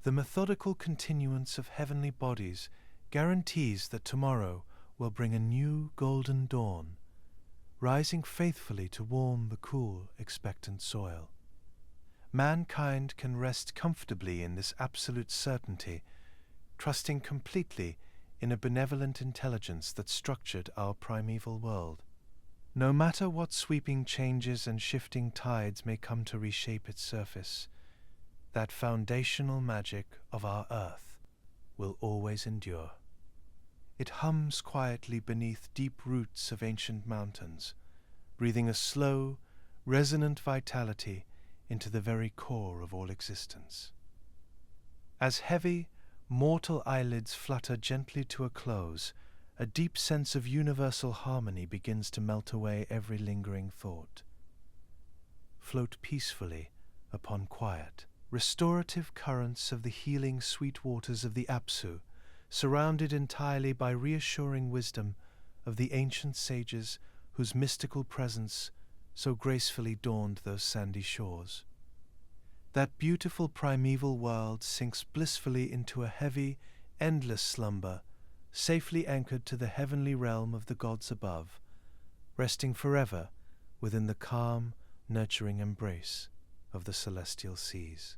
The methodical continuance of heavenly bodies guarantees that tomorrow will bring a new golden dawn, rising faithfully to warm the cool, expectant soil. Mankind can rest comfortably in this absolute certainty, trusting completely in a benevolent intelligence that structured our primeval world. No matter what sweeping changes and shifting tides may come to reshape its surface, that foundational magic of our earth will always endure. It hums quietly beneath deep roots of ancient mountains, breathing a slow, resonant vitality into the very core of all existence. As heavy, mortal eyelids flutter gently to a close, a deep sense of universal harmony begins to melt away every lingering thought. Float peacefully upon quiet, restorative currents of the healing sweet waters of the Abzu, surrounded entirely by reassuring wisdom of the ancient sages whose mystical presence so gracefully dawned those sandy shores. That beautiful primeval world sinks blissfully into a heavy, endless slumber, safely anchored to the heavenly realm of the gods above, resting forever within the calm, nurturing embrace of the celestial seas.